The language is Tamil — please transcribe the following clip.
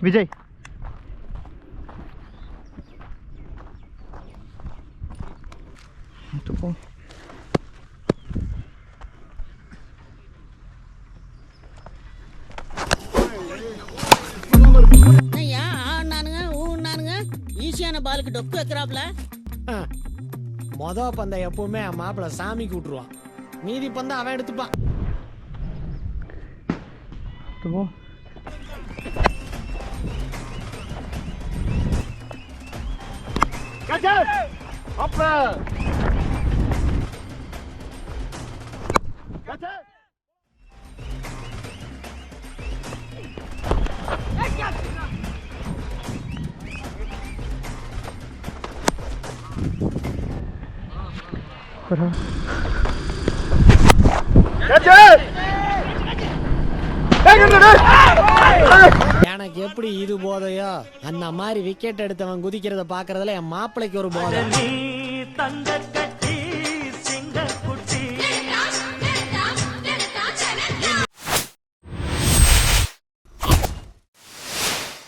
விஜய் போ. ஈஸியான பாலுக்கு டொக்கு வைக்கிறாப்ல. மொத பந்தை எப்பவுமே மாப்பிள்ள சாமிக்கு விட்டுருவான், மீதி பந்தை அவன் எடுத்துப்பான். எனக்கு எப்படி இது போதையோ அந்த மாதிரி விக்கெட் எடுத்தவன் குதிக்கிறத பாக்குறதுல என் மாப்பிளைக்கு ஒரு போதை.